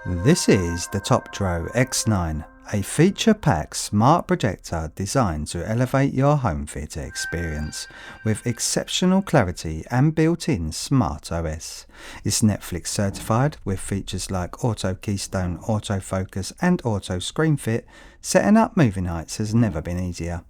This is the TOPTRO X9, a feature-packed smart projector designed to elevate your home theatre experience with exceptional clarity and built-in smart OS. It's Netflix certified with features like Auto Keystone, Auto Focus and Auto Screen Fit. Setting up movie nights has never been easier.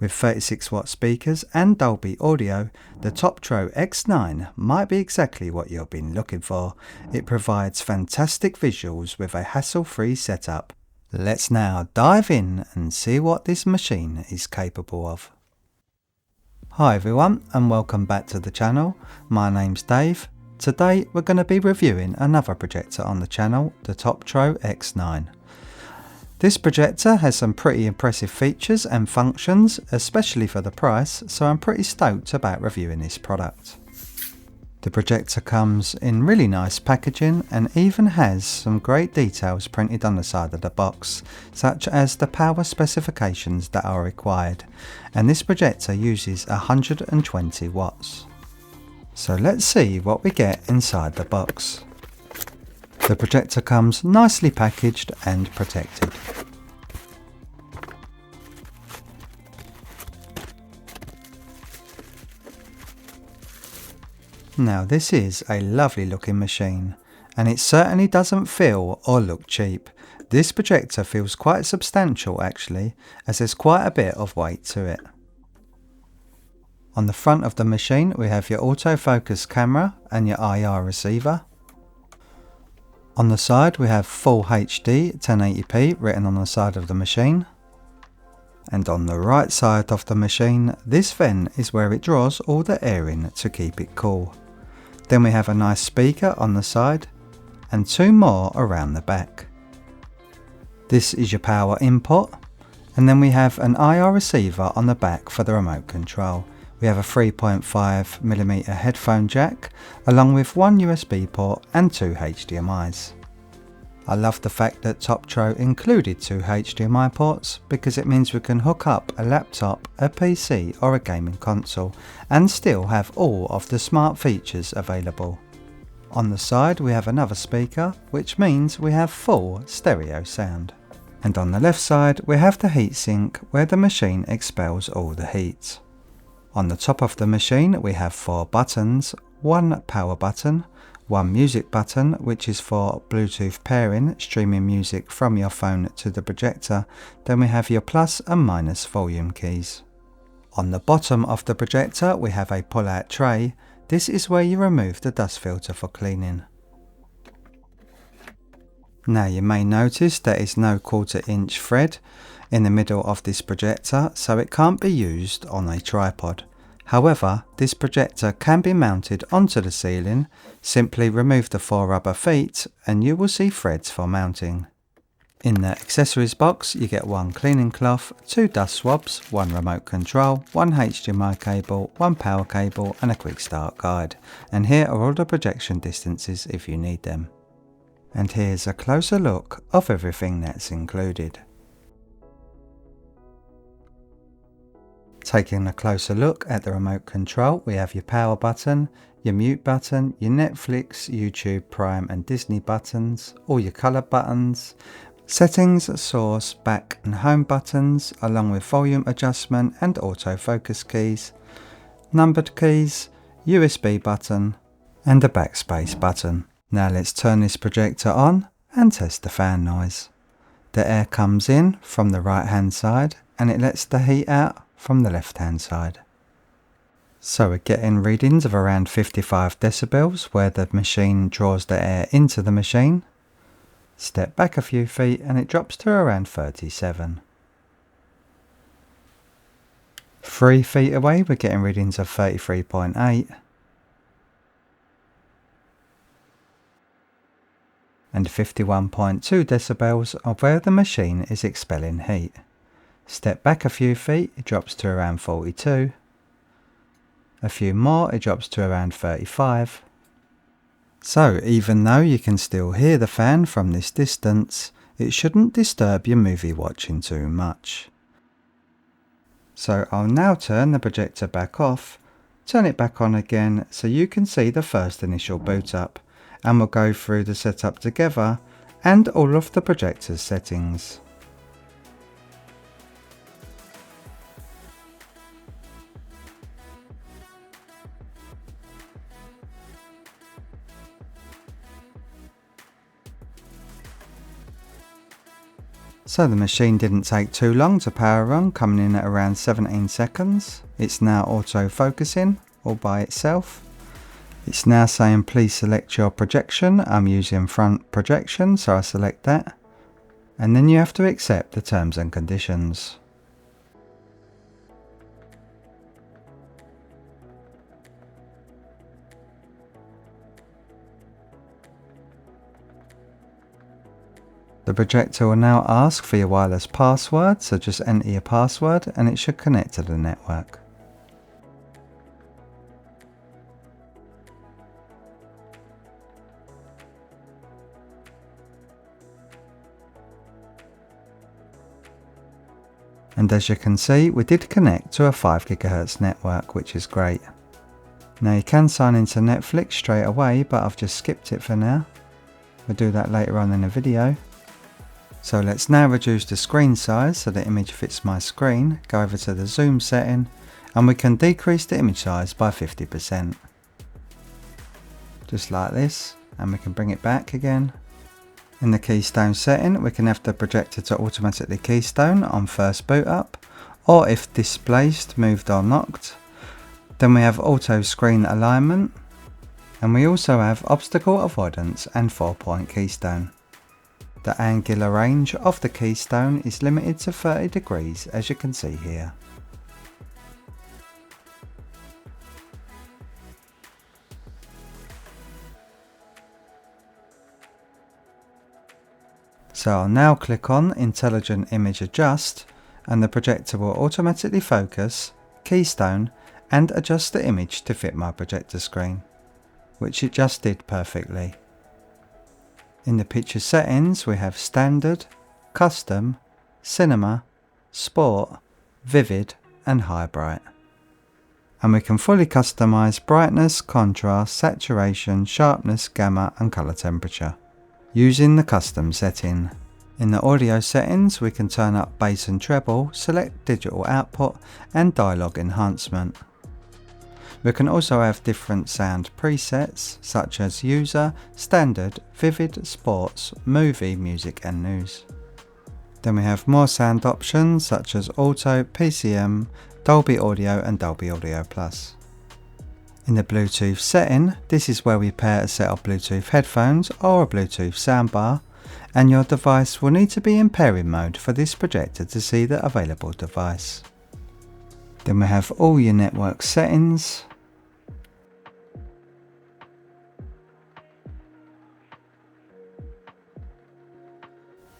With 36-watt speakers and Dolby audio, the TOPTRO X9 might be exactly what you've been looking for. It provides fantastic visuals with a hassle-free setup. Let's now dive in and see what this machine is capable of. Hi everyone and welcome back to the channel. My name's Dave. Today we're going to be reviewing another projector on the channel, the TOPTRO X9. This projector has some pretty impressive features and functions, especially for the price, so I'm pretty stoked about reviewing this product. The projector comes in really nice packaging and even has some great details printed on the side of the box, such as the power specifications that are required, and this projector uses 120 watts. So let's see what we get inside the box. The projector comes nicely packaged and protected. Now this is a lovely looking machine, and it certainly doesn't feel or look cheap. This projector feels quite substantial actually, as there's quite a bit of weight to it. On the front of the machine we have your autofocus camera and your IR receiver. On the side we have Full HD 1080p written on the side of the machine. And on the right side of the machine, this vent is where it draws all the air in to keep it cool. Then we have a nice speaker on the side and two more around the back. This is your power input, and then we have an IR receiver on the back for the remote control. We have a 3.5mm headphone jack, along with one USB port and two HDMIs. I love the fact that TOPTRO included two HDMI ports because it means we can hook up a laptop, a PC or a gaming console and still have all of the smart features available. On the side we have another speaker, which means we have full stereo sound. And on the left side we have the heatsink where the machine expels all the heat. On the top of the machine we have four buttons, one power button, one music button which is for Bluetooth pairing, streaming music from your phone to the projector, then we have your plus and minus volume keys. On the bottom of the projector we have a pull-out tray. This is where you remove the dust filter for cleaning. Now you may notice there is no 1/4 inch thread in the middle of this projector, so it can't be used on a tripod. However, this projector can be mounted onto the ceiling. Simply remove the four rubber feet and you will see threads for mounting. In the accessories box you get one cleaning cloth, two dust swabs, one remote control, one HDMI cable, one power cable and a quick start guide. And here are all the projection distances if you need them. And here's a closer look of everything that's included. Taking a closer look at the remote control, we have your power button, your mute button, your Netflix, YouTube, Prime and Disney buttons, all your colour buttons, settings, source, back and home buttons, along with volume adjustment and autofocus keys, numbered keys, USB button and a backspace button. Now let's turn this projector on and test the fan noise. The air comes in from the right hand side and it lets the heat out from the left hand side. So we're getting readings of around 55 decibels where the machine draws the air into the machine. Step back a few feet and it drops to around 37. 3 feet away we're getting readings of 33.8. And 51.2 decibels of where the machine is expelling heat. Step back a few feet, it drops to around 42. A few more, it drops to around 35. So even though you can still hear the fan from this distance, it shouldn't disturb your movie watching too much. So I'll now turn the projector back off, turn it back on again so you can see the first initial boot up, and we'll go through the setup together and all of the projector's settings. So the machine didn't take too long to power on, coming in at around 17 seconds. It's now auto focusing all by itself. It's now saying please select your projection. I'm using front projection, so I select that. And then you have to accept the terms and conditions. The projector will now ask for your wireless password, so just enter your password and it should connect to the network. And as you can see, we did connect to a 5 GHz network, which is great. Now you can sign into Netflix straight away, but I've just skipped it for now. We'll do that later on in the video. So let's now reduce the screen size so the image fits my screen. Go over to the zoom setting and we can decrease the image size by 50%. Just like this, and we can bring it back again. In the keystone setting, we can have the projector to automatically keystone on first boot up, or if displaced, moved or knocked. Then we have auto screen alignment, and we also have obstacle avoidance and 4-point keystone. The angular range of the keystone is limited to 30 degrees, as you can see here. So I'll now click on Intelligent Image Adjust, and the projector will automatically focus, keystone and adjust the image to fit my projector screen, which it just did perfectly. In the picture settings we have Standard, Custom, Cinema, Sport, Vivid and High Bright. And we can fully customize brightness, contrast, saturation, sharpness, gamma and color temperature using the custom setting. In the audio settings we can turn up bass and treble, select digital output and dialogue enhancement. We can also have different sound presets such as user, standard, vivid, sports, movie, music and news. Then we have more sound options such as auto, PCM, Dolby Audio and Dolby Audio Plus. In the Bluetooth setting, this is where we pair a set of Bluetooth headphones or a Bluetooth soundbar, and your device will need to be in pairing mode for this projector to see the available device. Then we have all your network settings.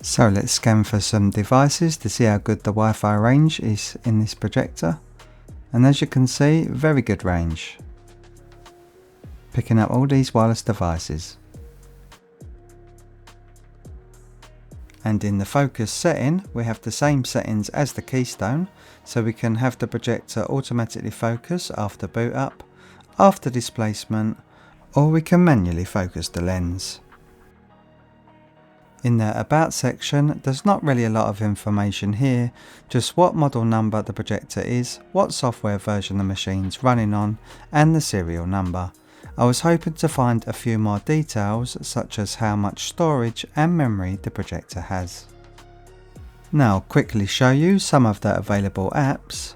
So let's scan for some devices to see how good the Wi-Fi range is in this projector. And as you can see, very good range. Picking up all these wireless devices. And in the focus setting, we have the same settings as the keystone, so we can have the projector automatically focus after boot up, after displacement, or we can manually focus the lens. In the About section, there's not really a lot of information here, just what model number the projector is, what software version the machine's running on, and the serial number. I was hoping to find a few more details, such as how much storage and memory the projector has. Now I'll quickly show you some of the available apps.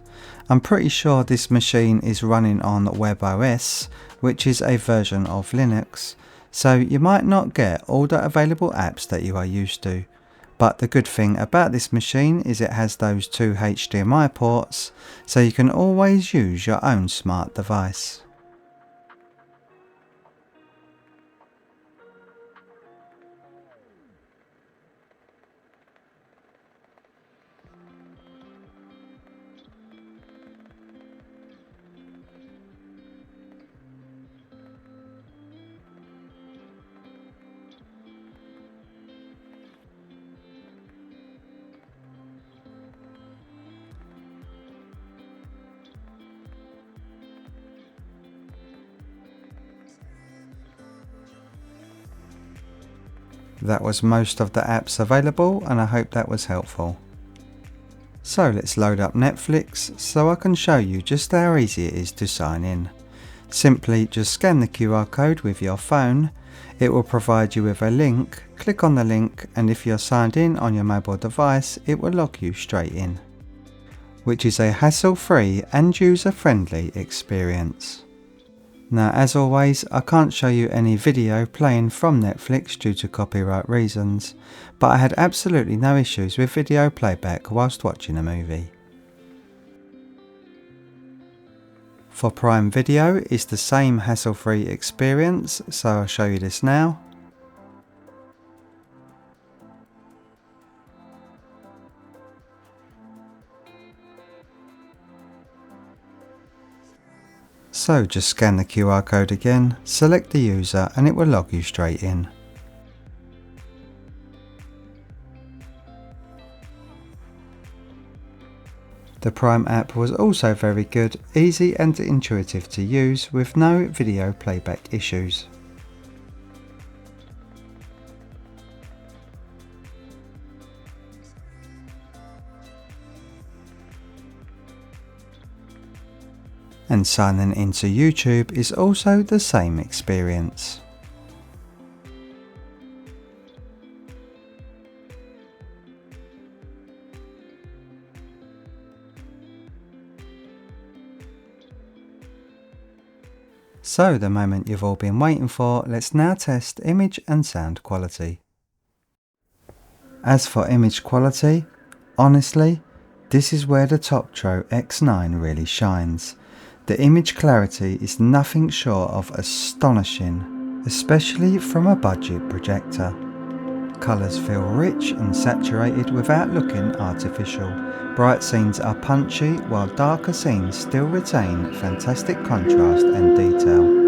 I'm pretty sure this machine is running on WebOS, which is a version of Linux, so you might not get all the available apps that you are used to. But the good thing about this machine is it has those 2 HDMI ports, so you can always use your own smart device. That was most of the apps available, and I hope that was helpful. So let's load up Netflix so I can show you just how easy it is to sign in. Simply just scan the QR code with your phone. It will provide you with a link. Click on the link, and if you're signed in on your mobile device, it will log you straight in, which is a hassle-free and user-friendly experience. Now, as always, I can't show you any video playing from Netflix due to copyright reasons, but I had absolutely no issues with video playback whilst watching a movie. For Prime Video, it's the same hassle-free experience, so I'll show you this now. So just scan the QR code again, select the user, and it will log you straight in. The Prime app was also very good, easy and intuitive to use with no video playback issues. And signing into YouTube is also the same experience. So the moment you've all been waiting for, let's now test image and sound quality. As for image quality, honestly, this is where the TOPTRO X9 really shines. The image clarity is nothing short of astonishing, especially from a budget projector. Colours feel rich and saturated without looking artificial. Bright scenes are punchy, while darker scenes still retain fantastic contrast and detail.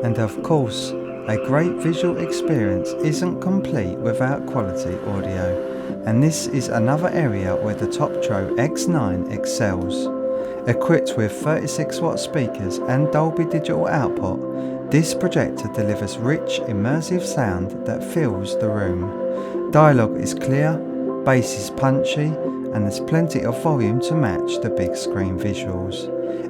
And of course, a great visual experience isn't complete without quality audio, and this is another area where the TOPTRO X9 excels. Equipped with 36-watt speakers and Dolby Digital output, this projector delivers rich, immersive sound that fills the room. Dialogue is clear, bass is punchy, and there's plenty of volume to match the big screen visuals.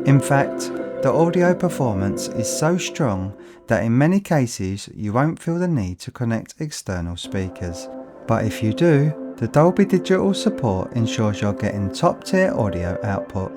In fact, the audio performance is so strong that in many cases you won't feel the need to connect external speakers. But if you do, the Dolby Digital support ensures you're getting top-tier audio output.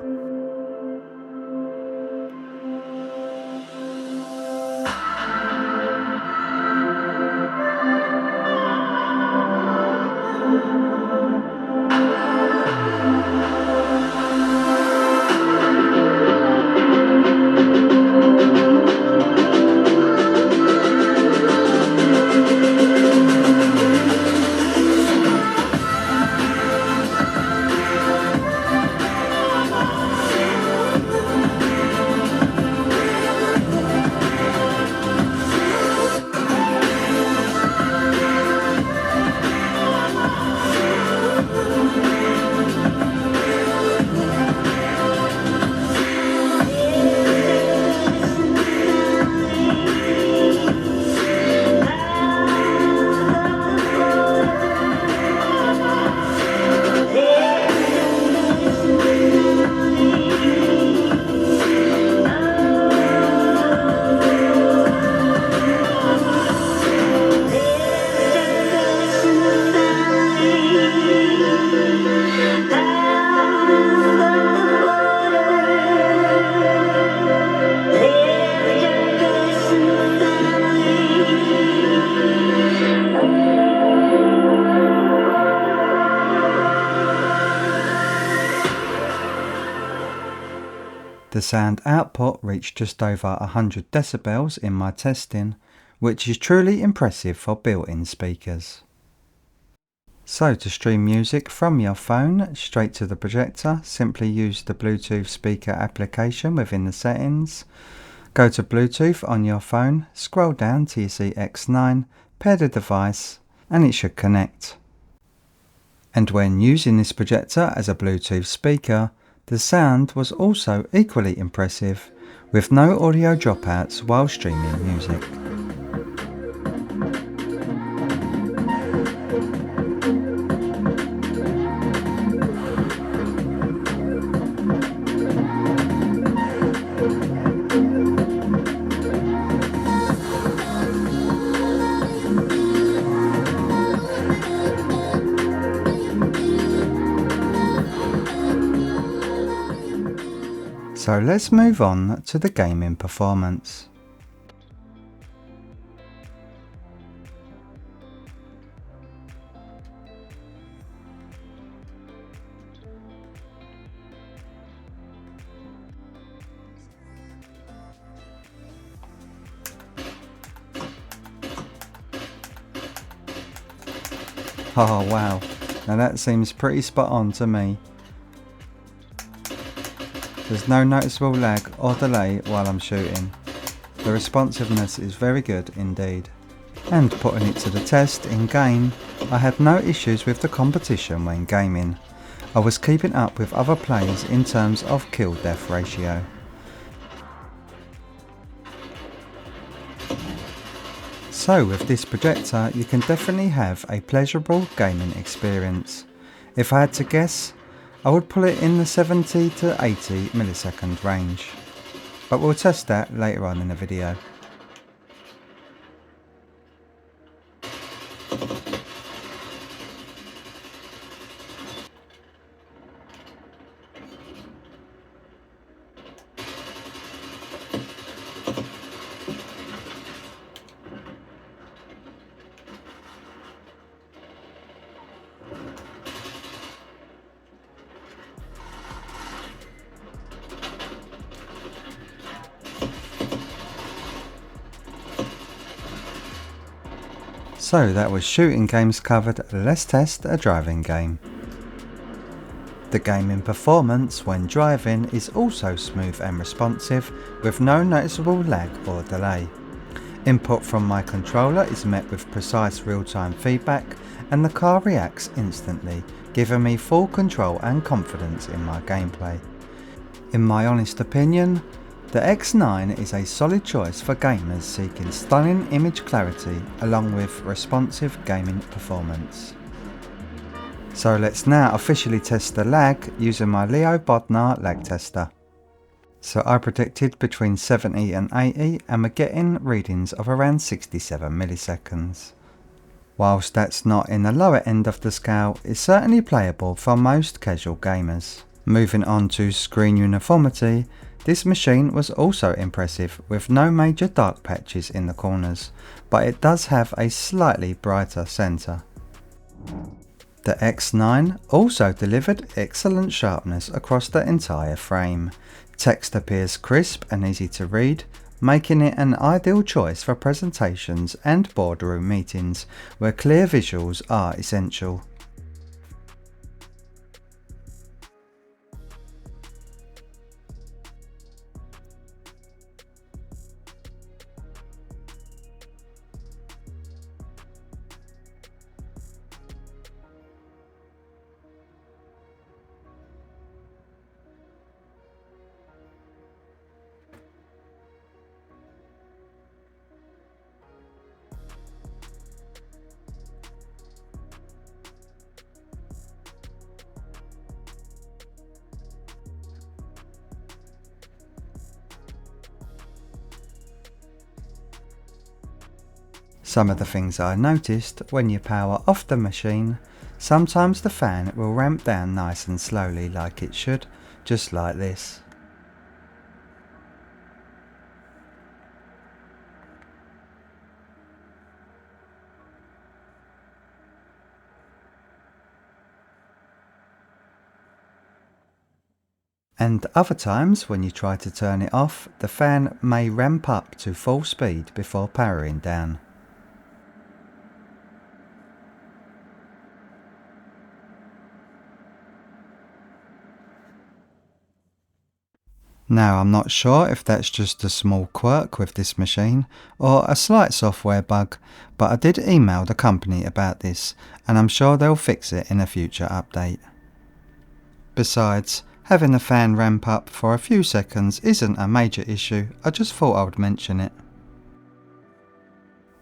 The sound output reached just over 100 decibels in my testing, which is truly impressive for built-in speakers. So to stream music from your phone straight to the projector, simply use the Bluetooth speaker application within the settings. Go to Bluetooth on your phone, scroll down till you see X9, pair the device, and it should connect. And when using this projector as a Bluetooth speaker, the sound was also equally impressive, with no audio dropouts while streaming music. So let's move on to the gaming performance. Oh wow, now that seems pretty spot on to me. There's no noticeable lag or delay while I'm shooting. The responsiveness is very good indeed. And putting it to the test in game, I had no issues with the competition when gaming. I was keeping up with other players in terms of kill-death ratio. So with this projector you can definitely have a pleasurable gaming experience. If I had to guess, I would put it in the 70 to 80 millisecond range. But we'll test that later on in the video. So that was shooting games covered, let's test a driving game. The gaming performance when driving is also smooth and responsive with no noticeable lag or delay. Input from my controller is met with precise real-time feedback and the car reacts instantly, giving me full control and confidence in my gameplay. In my honest opinion, the X9 is a solid choice for gamers seeking stunning image clarity along with responsive gaming performance. So let's now officially test the lag using my Leo Bodnar lag tester. So I predicted between 70 and 80 and we're getting readings of around 67 milliseconds. Whilst that's not in the lower end of the scale, it's certainly playable for most casual gamers. Moving on to screen uniformity, this machine was also impressive with no major dark patches in the corners, but it does have a slightly brighter centre. The X9 also delivered excellent sharpness across the entire frame. Text appears crisp and easy to read, making it an ideal choice for presentations and boardroom meetings where clear visuals are essential. Some of the things I noticed when you power off the machine, sometimes the fan will ramp down nice and slowly like it should, just like this. And other times when you try to turn it off, the fan may ramp up to full speed before powering down. Now I'm not sure if that's just a small quirk with this machine or a slight software bug, but I did email the company about this and I'm sure they'll fix it in a future update. Besides, having the fan ramp up for a few seconds isn't a major issue, I just thought I would mention it.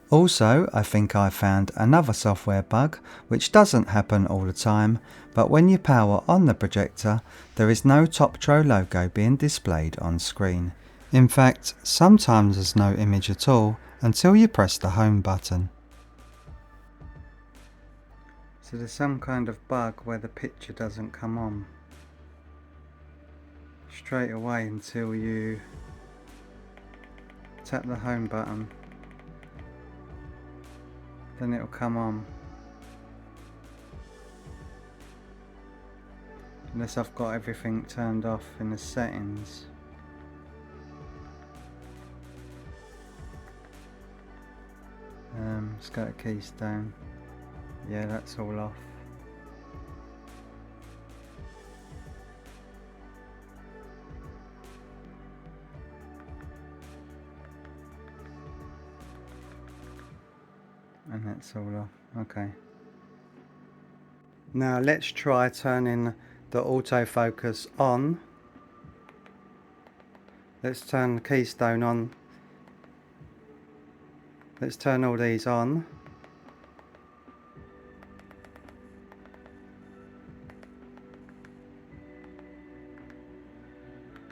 Also, I think I found another software bug which doesn't happen all the time, but when you power on the projector, there is no TOPTRO logo being displayed on screen. In fact, sometimes there's no image at all until you press the home button. So there's some kind of bug where the picture doesn't come on straight away until you tap the home button. Then it'll come on. Unless I've got everything turned off in the settings. Let's go to Keystone. Yeah, that's all off. And that's all off. Okay. Now let's try turning the autofocus on. Let's turn the Keystone on. Let's turn all these on.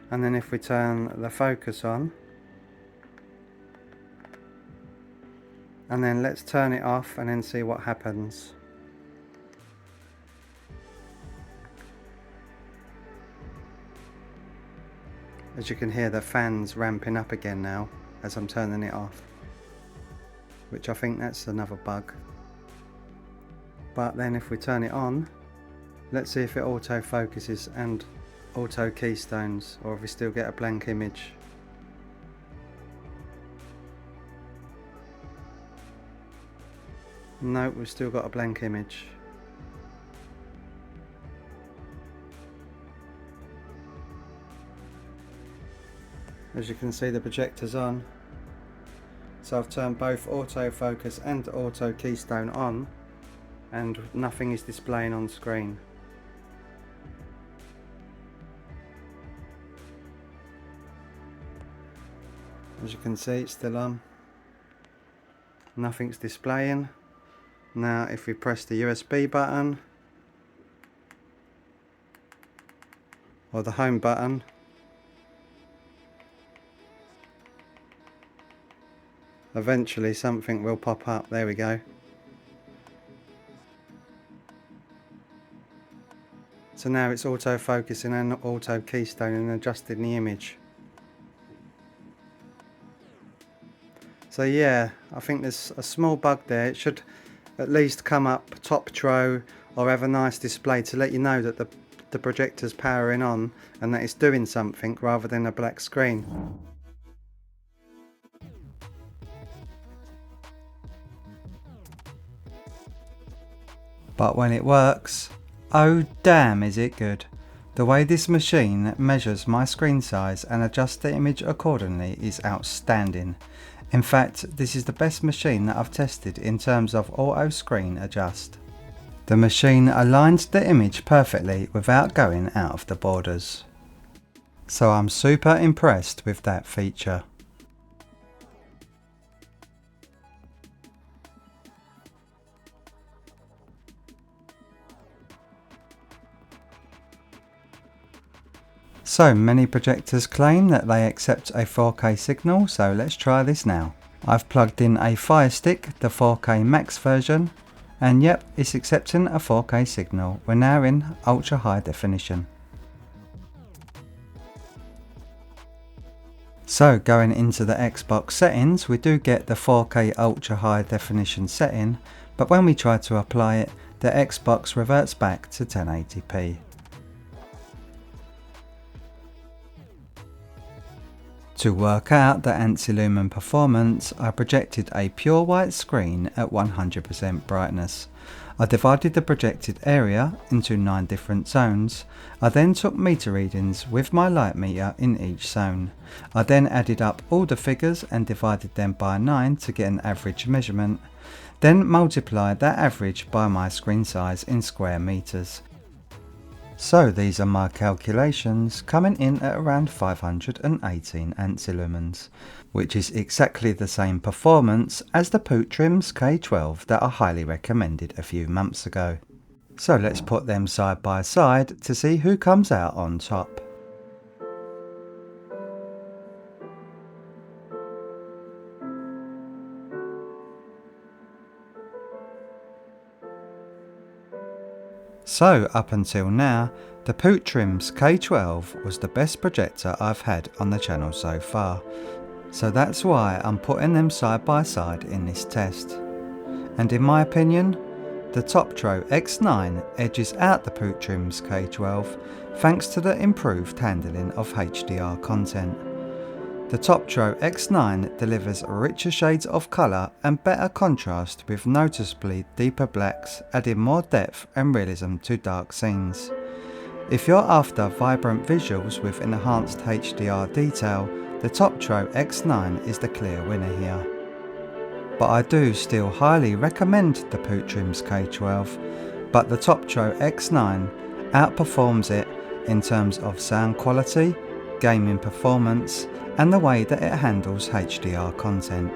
And then if we turn the focus on, and then let's turn it off and then see what happens. As you can hear, the fan's ramping up again now as I'm turning it off, which I think that's another bug. But then if we turn it on, let's see if it auto focuses and auto keystones, or if we still get a blank image. Nope, we've still got a blank image. As you can see, the projector's on. So I've turned both autofocus and auto keystone on, and nothing is displaying on screen. As you can see, it's still on. Nothing's displaying. Now if we press the USB button or the home button, eventually something will pop up. There we go. So now it's auto focusing and auto keystone and adjusting the image. So yeah, I think there's a small bug there. It should at least come up TOPTRO or have a nice display to let you know that the projector's powering on and that it's doing something rather than a black screen. But when it works, oh damn is it good. The way this machine measures my screen size and adjusts the image accordingly is outstanding. In fact, this is the best machine that I've tested in terms of auto screen adjust. The machine aligns the image perfectly without going out of the borders. So I'm super impressed with that feature. So many projectors claim that they accept a 4K signal, so let's try this now. I've plugged in a Fire Stick, the 4K Max version, and yep, it's accepting a 4K signal. We're now in ultra high definition. So going into the Xbox settings, we do get the 4K ultra high definition setting, but when we try to apply it, the Xbox reverts back to 1080p. To work out the Ansi Lumen performance, I projected a pure white screen at 100% brightness. I divided the projected area into 9 different zones. I then took meter readings with my light meter in each zone. I then added up all the figures and divided them by 9 to get an average measurement. Then multiplied that average by my screen size in square meters. So these are my calculations, coming in at around 518 Ansi lumens, which is exactly the same performance as the Putrims K12 that I highly recommended a few months ago. So let's put them side by side to see who comes out on top. So up until now, the Putrims K12 was the best projector I've had on the channel so far, so that's why I'm putting them side by side in this test. And in my opinion, the TOPTRO X9 edges out the Putrims K12 thanks to the improved handling of HDR content. The TOPTRO X9 delivers richer shades of colour and better contrast with noticeably deeper blacks, adding more depth and realism to dark scenes. If you're after vibrant visuals with enhanced HDR detail, the TOPTRO X9 is the clear winner here. But I do still highly recommend the Putrims K12, but the TOPTRO X9 outperforms it in terms of sound quality, gaming performance, and the way that it handles HDR content.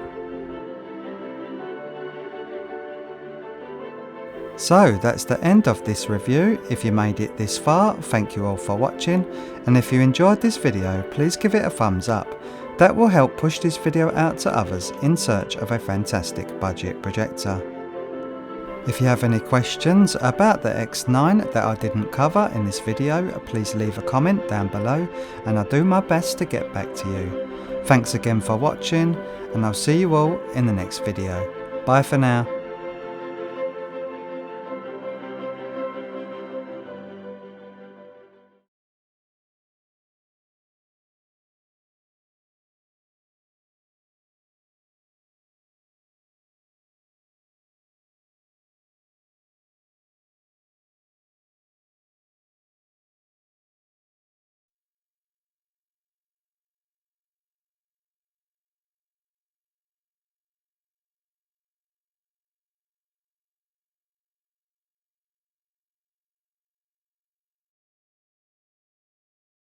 So that's the end of this review. If you made it this far, thank you all for watching, and if you enjoyed this video, please give it a thumbs up. That will help push this video out to others in search of a fantastic budget projector. If you have any questions about the X9 that I didn't cover in this video, please leave a comment down below and I'll do my best to get back to you. Thanks again for watching, and I'll see you all in the next video. Bye for now.